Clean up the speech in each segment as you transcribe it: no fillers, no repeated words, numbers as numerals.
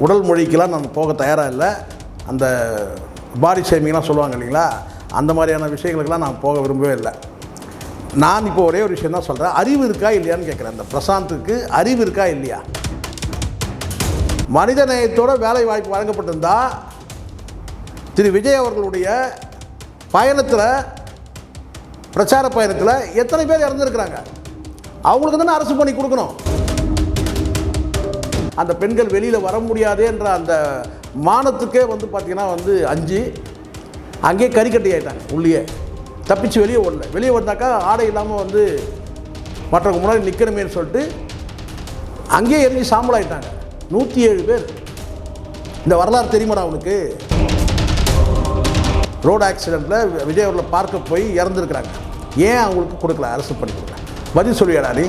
உடல் மொழிக்கெலாம் நான் போக தயாராக இல்லை. அந்த பாடி ஷேமிங்லாம் சொல்லுவாங்க இல்லைங்களா, அந்த மாதிரியான விஷயங்களுக்கெல்லாம் நான் போக விரும்பவே இல்லை. நான் இப்போ ஒரே ஒரு விஷயம் தான் சொல்கிறேன். அறிவு இருக்கா இல்லையான்னு கேட்குறேன். அந்த பிரசாந்துக்கு அறிவு இருக்கா இல்லையா? மனித நேயத்தோட வேலை வாய்ப்பு வழங்கப்பட்டிருந்தா திரு விஜய் அவர்களுடைய பயணத்தில், பிரச்சார பயணத்தில் எத்தனை பேர் இறந்துருக்கிறாங்க? அவங்களுக்கு தானே அரசு பண்ணி கொடுக்கணும். அந்த பெண்கள் வெளியில் வர முடியாதே என்ற அந்த மானத்துக்கே பார்த்திங்கன்னா அஞ்சு அங்கேயே கறிக்கட்டி ஆகிட்டாங்க. உள்ளே தப்பிச்சு வெளியே ஓடல. வெளியே வந்தாக்கா ஆடை இல்லாமல் மற்றவங்க முன்னாடி நிற்கணுமேன்னு சொல்லிட்டு அங்கேயே எரிஞ்சு சாம்பல் ஆகிட்டாங்க. 107 பேர். இந்த வரலாறு தெரியுமாடா அவனுக்கு? ரோடு ஆக்சிடெண்ட்டில் விஜய் அவர்களை பார்க்க போய் இறந்துருக்குறாங்க. ஏன் அவங்களுக்கு கொடுக்கல? அரசு பண்ணி கொடுக்கல. பதில் சொல்லியாடா நீ?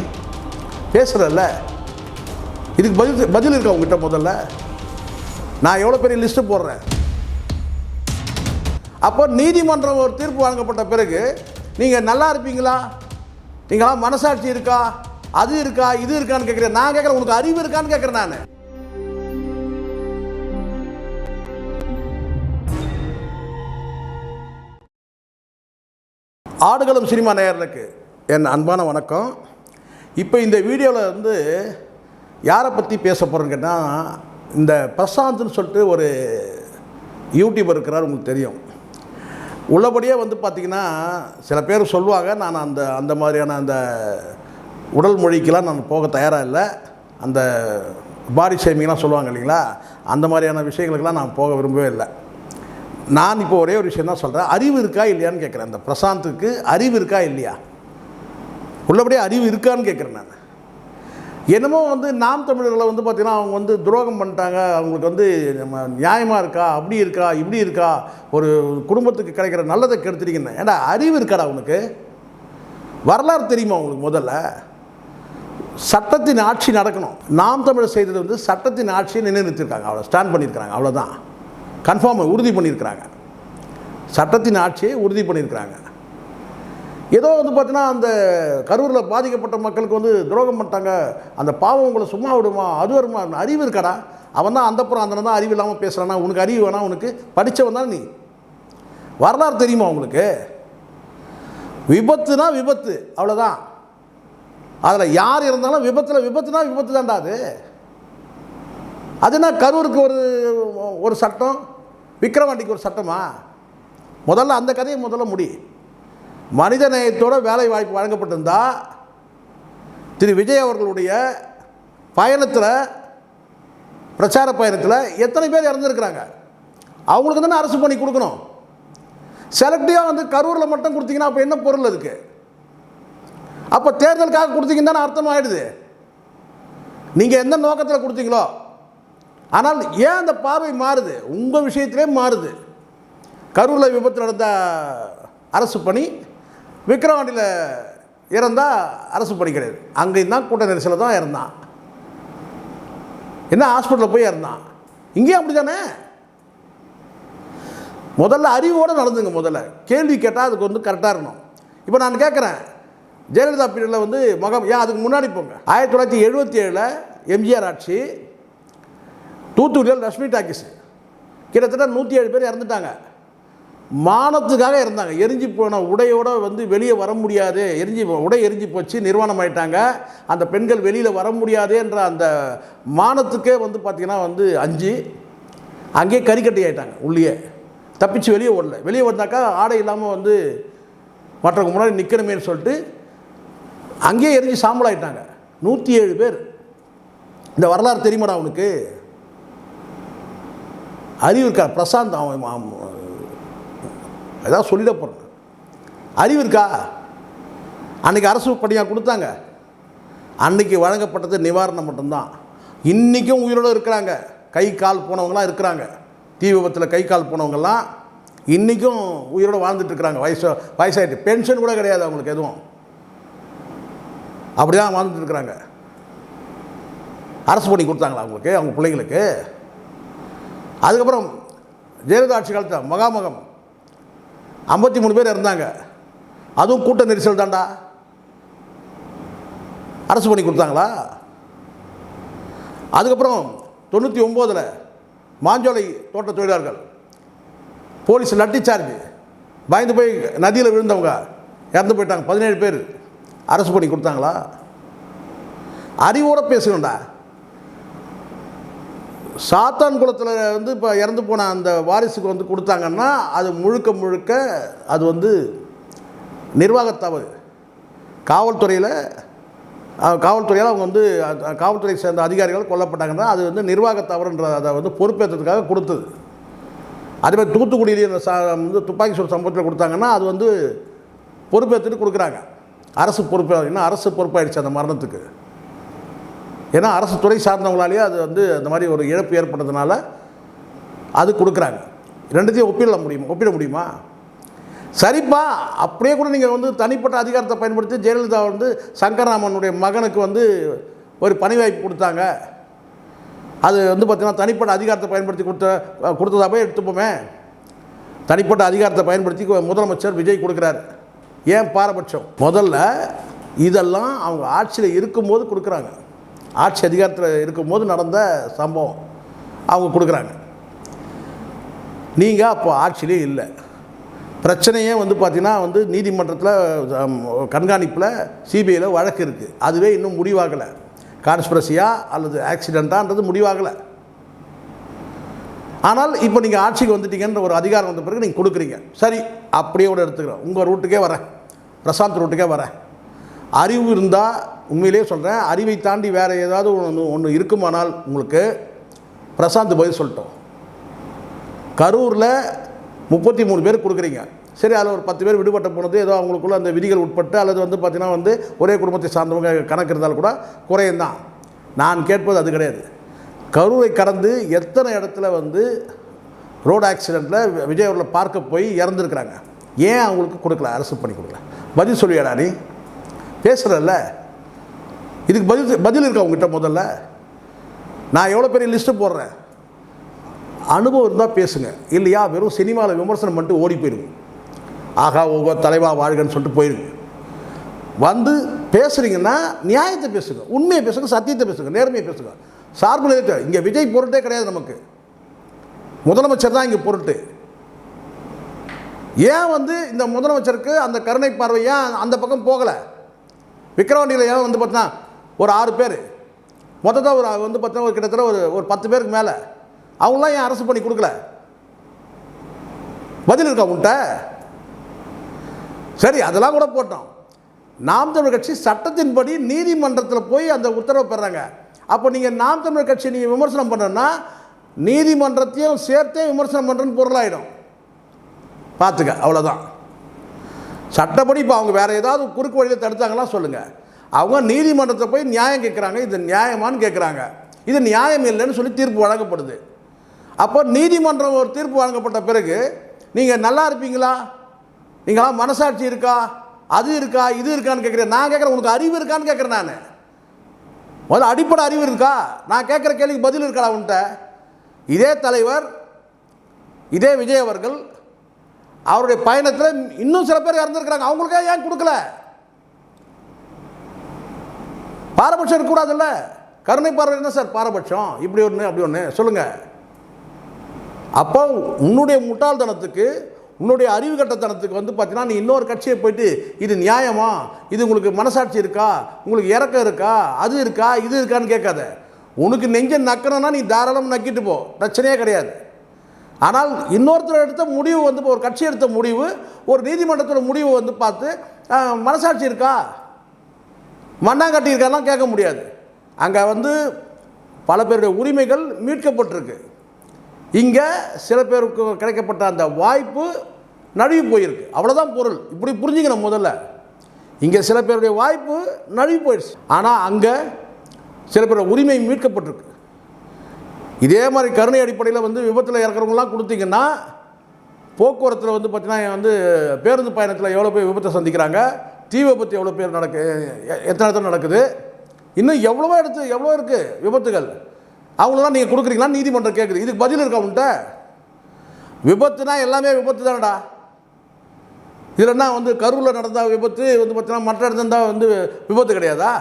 பேசுகிறல்ல, இதுக்கு பதில் இருக்கா உங்ககிட்ட? முதல்ல நான் எவ்வளோ பெரிய லிஸ்ட்டு போடுறேன். அப்போ நீதிமன்றம் ஒரு தீர்ப்பு வழங்கப்பட்ட பிறகு நீங்கள் நல்லா இருப்பீங்களா? நீங்களாம் மனசாட்சி இருக்கா, அது இருக்கா, இது இருக்கான்னு கேட்குறேன். நான் கேட்குறேன், உனக்கு அறிவு இருக்கான்னு கேட்குறேன். நான் ஆடுகளம் சினிமா நேயர்களுக்கு என் அன்பான வணக்கம். இப்போ இந்த வீடியோவில் யாரை பற்றி பேச போகிறேன்னு கேட்டால், இந்த பிரசாந்த்னு சொல்லிட்டு ஒரு யூடியூபர் இருக்கிறார், உங்களுக்கு தெரியும். உள்ளபடியே பார்த்திங்கன்னா சில பேர் சொல்லுவாங்க, நான் அந்த மாதிரியான அந்த உடல் மொழிக்கெலாம் நான் போக தயாராக இல்லை. அந்த பாடி ஷேமிங்லாம் சொல்லுவாங்க இல்லைங்களா, அந்த மாதிரியான விஷயங்களுக்கெல்லாம் நான் போக விரும்பவே இல்லை. நான் இப்போ ஒரே ஒரு விஷயம் தான் சொல்கிறேன். அறிவு இருக்கா இல்லையான்னு கேட்குறேன். அந்த பிரசாந்துக்கு அறிவு இருக்கா இல்லையா? உள்ளபடியே அறிவு இருக்கான்னு கேட்குறேன். நான் என்னமோ நாம் தமிழர்களை பார்த்திங்கன்னா அவங்க துரோகம் பண்ணிட்டாங்க, அவங்களுக்கு நியாயமாக இருக்கா, அப்படி இருக்கா, இப்படி இருக்கா, ஒரு குடும்பத்துக்கு கிடைக்கிற நல்லதை கெடுத்துட்டீங்கன்னு. ஏன்னா அறிவு இருக்காடா உனக்கு? வரலாறு தெரியுமா உங்களுக்கு? முதல்ல சட்டத்தின் ஆட்சி நடக்கணும். நாம் தமிழர் செய்தது சட்டத்தின் ஆட்சியை நிலைநிறுத்திருக்காங்க. அவ்வளோ ஸ்டாண்ட் பண்ணியிருக்கிறாங்க. அவ்வளோதான். கன்ஃபார்ம் உறுதி பண்ணியிருக்கிறாங்க. சட்டத்தின் ஆட்சியை உறுதி பண்ணியிருக்கிறாங்க. ஏதோ பார்த்தீங்கன்னா அந்த கரூரில் பாதிக்கப்பட்ட மக்களுக்கு துரோகம் பண்ணிட்டாங்க, அந்த பாவம் உங்களை சும்மா விடுமா, அது வருமா? அறிவு இருக்காடா? அவன் தான் அந்தப்புறம் அந்த தான் அறிவு இல்லாமல் பேசுகிறானா? உனக்கு அறிவு வேணா? உனக்கு படித்தவன் தான் நீ. வரலாறு தெரியுமா உங்களுக்கு? விபத்துனா விபத்து, அவ்வளோதான். அதில் யார் இருந்தாலும் விபத்துனா விபத்து தான்டா. அதுனா கரூருக்கு ஒரு சட்டம், விக்கிரவாண்டிக்கு ஒரு சட்டமா? முதல்ல அந்த கதையை முதல்ல முடி. மனித நேயத்தோட வேலை வாய்ப்பு வழங்கப்பட்டிருந்தா திரு விஜய் அவர்களுடைய பயணத்தில், பிரச்சார பயணத்தில் எத்தனை பேர் இறந்துருக்கிறாங்க? அவங்களுக்கு தானே அரசு பண்ணி கொடுக்கணும். செலக்டிவாக கரூரில் மட்டும் கொடுத்தீங்கன்னா அப்போ என்ன பொருள் அதுக்கு? அப்போ தேர்தலுக்காக கொடுத்தீங்கன்னு தானே அர்த்தம் ஆகிடுது. நீங்கள் எந்த நோக்கத்தில் கொடுத்தீங்களோ. ஆனால் ஏன் அந்த பார்வை மாறுது? உங்கள் விஷயத்திலே மாறுது. கரூரில் விபத்து நடந்த அரசு பணி, விக்கிரவாண்டியில் இறந்தால் அரசு பணி கிடையாது. அங்கேயும் தான் கூட்ட நெரிசலில் தான் இறந்தான். என்ன ஹாஸ்பிட்டலில் போய் இறந்தான். இங்கேயும் அப்படி தானே? முதல்ல அறிவோடு நடந்துங்க. முதல்ல கேள்வி கேட்டால் அதுக்கு கரெக்டாக இருக்கணும். இப்போ நான் கேட்குறேன், ஜெயலலிதா பீரியடில் ஏன் அதுக்கு முன்னாடி போங்க. 1977 எம்ஜிஆர் ஆட்சி, தூத்துக்குடியில் லட்சுமி டாக்கீஸ் கிட்டத்தட்ட 107 பேர் இறந்துட்டாங்க. மானத்துக்காக இருந்தாங்க. எரிஞ்சு போன உடையோடு வெளியே வர முடியாது, உடை எரிஞ்சு போச்சு, நிர்வாணம் ஆகிட்டாங்க. அந்த பெண்கள் வெளியில் வர முடியாதே என்ற அந்த மானத்துக்கே பார்த்திங்கன்னா அஞ்சு அங்கேயே கறிக்கட்டி ஆகிட்டாங்க. உள்ளே தப்பிச்சு வெளியே ஓடல. வெளியே வந்தாக்கா ஆடை இல்லாமல் மற்றவங்க முன்னாடி நிற்கணுமேன்னு சொல்லிட்டு அங்கேயே எரிஞ்சு சாம்பல் ஆகிட்டாங்க. 107 பேர். இந்த வரலாறு தெரியுமாடா அவனுக்கு? அறிவு இருக்கா? பிரசாந்த் அவன் ஏதாவது சொல்லிட போகிறேன். அறிவு இருக்கா? அன்றைக்கி அரசு பணியாக கொடுத்தாங்க. அன்றைக்கி வழங்கப்பட்டது நிவாரணம் மட்டும்தான். இன்றைக்கும் உயிரோடு இருக்கிறாங்க. கை கால் போனவங்களாம் இருக்கிறாங்க. தீ விபத்தில் கை கால் போனவங்கெல்லாம் இன்றைக்கும் உயிரோடு வாழ்ந்துட்டுருக்குறாங்க. வயசாகிட்டு பென்ஷன் கூட கிடையாது அவங்களுக்கு எதுவும். அப்படி தான் வாழ்ந்துட்டு இருக்கிறாங்க. அரசு பண்ணி கொடுத்தாங்களா அவங்களுக்கு, அவங்க பிள்ளைங்களுக்கு? அதுக்கப்புறம் ஜெயலலிதா ஆட்சி காலத்தில் மகாமகம் 53 பேர் இருந்தாங்க. அதுவும் கூட்ட நெரிசல் தாண்டா. அரசு பண்ணி கொடுத்தாங்களா? அதுக்கப்புறம் 99 மாஞ்சோலை தோட்ட தொழிலாளர்கள் போலீஸ் லட்டி சார்ஜ் பயந்து போய் நதியில் விழுந்தவங்க இறந்து போயிட்டாங்க. 17 பேர் அரசு பண்ணி கொடுத்தாங்களா? அறிவோடு பேசணும்டா. சாத்தான் குளத்தில் வந்து இப்போ இறந்து போன அந்த வாரிசுக்கு வந்து கொடுத்தாங்கன்னா அது முழுக்க அது வந்து நிர்வாகத்தவறு. காவல்துறையால் அவங்க வந்து காவல்துறை சேர்ந்த அதிகாரிகள் கொல்லப்பட்டாங்கன்னா அது வந்து நிர்வாகத்தவறுன்ற அதை வந்து பொறுப்பேற்றதுக்காக கொடுத்தது. அதேமாதிரி தூத்துக்குடியிலேயே வந்து துப்பாக்கி சூடு சம்பவத்தில் கொடுத்தாங்கன்னா அது வந்து பொறுப்பேற்றுட்டு கொடுக்குறாங்க. அரசு பொறுப்பு, ஏன்னா அரசு பொறுப்பாயிடுச்சு அந்த மரணத்துக்கு. ஏன்னா அரசு துறை சார்ந்தவங்களாலேயே அது வந்து அந்த மாதிரி ஒரு இழப்பு ஏற்பட்டதுனால அது கொடுக்குறாங்க. ரெண்டுத்தையும் ஒப்பிட முடியுமா? சரிப்பா, அப்படியே கூட நீங்கள் வந்து தனிப்பட்ட அதிகாரத்தை பயன்படுத்தி ஜெயலலிதா வந்து சங்கரராமனுடைய மகனுக்கு வந்து ஒரு பணி வாய்ப்பு கொடுத்தாங்க. அது வந்து பார்த்திங்கன்னா தனிப்பட்ட அதிகாரத்தை பயன்படுத்தி கொடுத்ததாகவே எடுத்துப்போமே. தனிப்பட்ட அதிகாரத்தை பயன்படுத்தி முதலமைச்சர் விஜய் கொடுக்குறாரு. ஏன் பாரபட்சம்? முதல்ல இதெல்லாம் அவங்க ஆட்சியில் இருக்கும்போது கொடுக்குறாங்க. ஆட்சி அதிகாரத்தில் இருக்கும்போது நடந்த சம்பவம் அவங்க கொடுக்குறாங்க. நீங்கள் அப்போ ஆட்சியிலே இல்லை. பிரச்சனையே வந்து பார்த்திங்கன்னா வந்து நீதிமன்றத்தில் கண்காணிப்பில் சிபிஐயில் வழக்கு இருக்குது. அதுவே இன்னும் முடிவாகலை. கான்ஸ்பிரசியா அல்லது ஆக்சிடெண்ட்டான்றது முடிவாகலை. ஆனால் இப்போ நீங்கள் ஆட்சிக்கு வந்துட்டீங்கன்ற ஒரு அதிகாரம் வந்த பிறகு நீங்கள் கொடுக்குறீங்க. சரி, அப்படியே கூட எடுத்துக்கிறோம். உங்கள் ரூட்டுக்கே வரேன், பிரசாந்த் ரூட்டுக்கே வரேன். அறிவு இருந்தால், உண்மையிலே சொல்கிறேன், அறிவை தாண்டி வேறு ஏதாவது ஒன்று இருக்குமானால் உங்களுக்கு பிரசாந்த் பதில் சொல்லிட்டோம். கரூரில் 33 பேர் கொடுக்குறீங்க. சரி, அதில் ஒரு 10 பேர் விடுபட்ட போனது ஏதோ அவங்களுக்குள்ள அந்த விதிகள் உட்பட்டு அல்லது வந்து பார்த்திங்கன்னா வந்து ஒரே குடும்பத்தை சார்ந்தவங்க கணக்கு இருந்தாலும் கூட குறையந்தான். நான் கேட்பது அது கிடையாது. கரூரை கடந்து எத்தனை இடத்துல வந்து ரோடு ஆக்சிடெண்ட்டில் விஜய் அவர்களை பார்க்க போய் இறந்துருக்குறாங்க. ஏன் அவங்களுக்கு கொடுக்கல? அரசு பண்ணி கொடுக்கல. பதில் சொல்லியாடா? நீ பேசுகிறல்ல, இதுக்கு பதில் இருக்கா உங்ககிட்ட? முதல்ல நான் எவ்வளோ பெரிய லிஸ்ட்டு போடுறேன். அனுபவம் இருந்தால் பேசுங்க. இல்லையா வெறும் சினிமாவில் விமர்சனம் பண்ணிட்டு ஓடி போயிடுங்க. ஆகா ஓகோ தலைவா வாழ்கன்னு சொல்லிட்டு போயிடுங்க. வந்து பேசுகிறீங்கன்னா நியாயத்தை பேசுங்க, உண்மையை பேசுங்க, சத்தியத்தை பேசுங்க, நேர்மையை பேசுங்க. சார்பு நிலையத்தை இங்கே விஜய் பொருட்டே கிடையாது. நமக்கு முதலமைச்சர் தான் இங்கே பொருட்டு. ஏன் வந்து இந்த முதலமைச்சருக்கு அந்த கருணை பார்வை ஏன் அந்த பக்கம் போகலை? விக்கிரவாண்டியில் ஏன் வந்து பார்த்தீங்கன்னா ஒரு 6 பேர் மொத்தத்தில் ஒரு வந்து பார்த்தீங்கன்னா கிட்டத்தட்ட ஒரு 10 பேருக்கு மேலே அவங்களாம் ஏன் அரசு பண்ணி கொடுக்கல? பதில் இருக்கா உன்ட்ட? சரி, அதெல்லாம் கூட போட்டோம். நாம் தமிழர் கட்சி சட்டத்தின்படி நீதிமன்றத்தில் போய் அந்த உத்தரவை பெறாங்க. அப்போ நீங்கள் நாம் தமிழர் கட்சி நீங்கள் விமர்சனம் பண்ணுறன்னா நீதிமன்றத்தையும் சேர்த்தே விமர்சனம் பண்ணுறன்னு பொருளாயிடும். பார்த்துக்க, அவ்வளோதான். சட்டப்படி இப்போ அவங்க வேறு ஏதாவது குறுக்கு வழியில் தடுத்தாங்களா சொல்லுங்கள். அவங்க நீதிமன்றத்தை போய் நியாயம் கேட்குறாங்க. இது நியாயமானு கேட்குறாங்க. இது நியாயம் இல்லைன்னு சொல்லி தீர்ப்பு வழங்கப்படுது. அப்போ நீதிமன்றம் ஒரு தீர்ப்பு வழங்கப்பட்ட பிறகு நீங்கள் நல்லா இருப்பீங்களா? நீங்களாம் மனசாட்சி இருக்கா, அது இருக்கா, இது இருக்கான்னு கேட்குறேன். நான் கேட்குறேன், உனக்கு அறிவு இருக்கான்னு கேட்குறேன். நான் முதல்ல அடிப்படை அறிவு இருக்கா? நான் கேட்குற கேள்விக்கு பதில் இருக்கா உன்ட்ட? இதே தலைவர், இதே விஜய் அவர்கள் அவருடைய பயணத்தில் இன்னும் சில பேர் இறந்துருக்கிறாங்க. அவங்களுக்கே ஏன் கொடுக்கல? பாரபட்சம் இருக்கக்கூடாதுல்ல? கருணை பார்வை என்ன சார் பாரபட்சம்? இப்படி ஒன்று அப்படி ஒன்று சொல்லுங்கள். அப்போ உன்னுடைய முட்டாள்தனத்துக்கு, உன்னுடைய அறிவு கட்டத்தனத்துக்கு வந்து பார்த்தீங்கன்னா நீ இன்னொரு கட்சியை போயிட்டு இது நியாயமா, இது உங்களுக்கு மனசாட்சி இருக்கா, உங்களுக்கு இறக்கம் இருக்கா, அது இருக்கா, இது இருக்கான்னு கேட்காத. உனக்கு நெஞ்ச நக்கணும்னா நீ தாராளமாக நக்கிட்டு போ, பிரச்சனையே கிடையாது. ஆனால் இன்னொருத்தர் எடுத்த முடிவு வந்து ஒரு கட்சி எடுத்த முடிவு, ஒரு நீதிமன்றத்தோட முடிவு வந்து பார்த்து மனசாட்சி இருக்கா, மண்ணாங்கட்டி இருக்காலாம் கேட்க முடியாது. அங்கே வந்து பல பேருடைய உரிமைகள் மீட்கப்பட்டிருக்கு. இங்கே சில பேருக்கு கிடைக்கப்பட்ட அந்த வாய்ப்பு நழுவி போயிருக்கு. அவ்வளோதான் பொருள். இப்படி புரிஞ்சுக்கணும் முதல்ல. இங்கே சில பேருடைய வாய்ப்பு நழுவி போயிடுச்சு. ஆனால் அங்கே சில பேருடைய உரிமை மீட்கப்பட்டிருக்கு. இதே மாதிரி கருணை அடிப்படையில் வந்து விபத்தில் இறக்குறவங்களாம் கொடுத்தீங்கன்னா போக்குவரத்தில் வந்து பார்த்தீங்கன்னா வந்து பேருந்து பயணத்தில் எவ்வளோ பேர் விபத்தை சந்திக்கிறாங்க, தீ விபத்து எவ்வளோ பேர் எத்தனை இடத்துல நடக்குது, இன்னும் எவ்வளோ இருக்குது விபத்துகள். அவங்களெல்லாம் நீங்கள் கொடுக்குறீங்களா? நீதிமன்றம் கேட்குது. இதுக்கு பதில் இருக்கா உன்ட்ட? விபத்துனா எல்லாமே விபத்து தானடா. இதில் என்ன வந்து கரூரில் நடந்த விபத்து வந்து பார்த்தீங்கன்னா மற்ற இடத்துல இருந்தால் வந்து விபத்து கிடையாதா?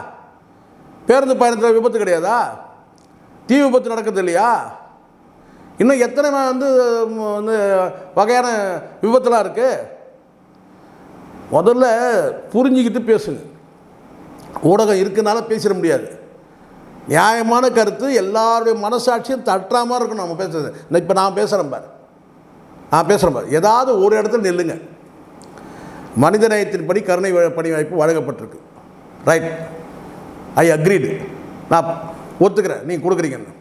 பேருந்து பயணத்தில் விபத்து கிடையாதா? தீ விபத்து நடக்குது இல்லையா? இன்னும் எத்தனை வந்து வகையான விபத்துலாம் இருக்குது. முதல்ல புரிஞ்சுக்கிட்டு பேசுங்க. ஊடகம் இருக்குனால பேசிட முடியாது. நியாயமான கருத்து எல்லாருடைய மனசாட்சியும் தட்டுறாமல் இருக்கணும் நம்ம பேசுறது. இப்போ நான் பேசுகிறேன் பார், ஏதாவது ஒரு இடத்துல நில்லுங்க. மனித நேயத்தின்படி கருணை பணி வாய்ப்பு வழங்கப்பட்டிருக்கு. ரைட், ஐ அக்ரீடு, நான் ஒத்துக்கிறேன், நீங்கள் கொடுக்குறீங்கன்னு.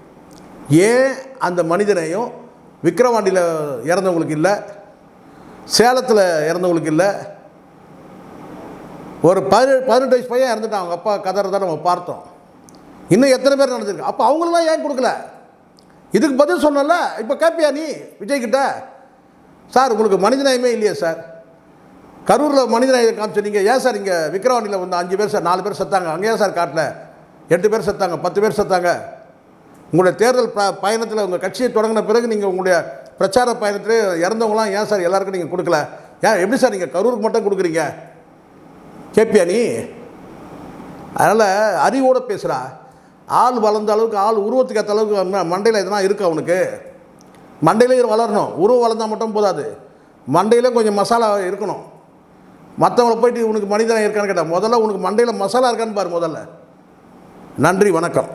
ஏன் அந்த மனித நேயம் விக்கிரவாண்டியில் இறந்தவங்களுக்கு இல்லை, சேலத்தில் இறந்தவங்களுக்கு இல்லை? ஒரு 18 வயசு பையன் இறந்துட்டான், அவங்க அப்பா கதறதான் நம்ம பார்த்தோம். இன்னும் எத்தனை பேர் நடந்திருக்கு? அப்போ அவங்களெலாம் ஏன் கொடுக்கல? இதுக்கு பதில் சொன்னல. இப்போ கேட்பியா நீ விஜய்கிட்ட? சார் உங்களுக்கு மனித நேயமே இல்லையா சார்? கரூரில் மனித நேயம் காமிச்சிருந்தீங்க, ஏன் சார் இங்கே விக்கிரவாண்டியில் வந்து 5 பேர் சார் 4 பேர் செத்தாங்க, அங்கே ஏன் சார் காட்டல? 8 பேர் செத்தாங்க, 10 பேர் செத்தாங்க. உங்களுடைய தேர்தல் பயணத்தில் உங்கள் கட்சியை தொடங்கின பிறகு நீங்கள் உங்களுடைய பிரச்சார பயணத்தில் இறந்தவங்களாம் ஏன் சார் எல்லாருக்கும் நீங்கள் கொடுக்கல? ஏன் எப்படி சார் நீங்கள் கரூருக்கு மட்டும் கொடுக்குறீங்க? கேட்பியா நீ? அதனால் அறிவோடு பேசுகிறா. ஆள் வளர்ந்த அளவுக்கு, ஆள் உருவத்துக்கு ஏற்ற அளவுக்கு மண்டையில் எதனா இருக்குது அவனுக்கு. மண்டையிலே வளரணும். உருவம் வளர்ந்தால் மட்டும் போதாது, மண்டையில் கொஞ்சம் மசாலா இருக்கணும். மற்றவங்களை போயிட்டு உனக்கு மனிதனாக இருக்கான்னு கேட்டால் முதல்ல உனக்கு மண்டையில் மசாலா இருக்கான்னு பாரு முதல்ல. நன்றி, வணக்கம்.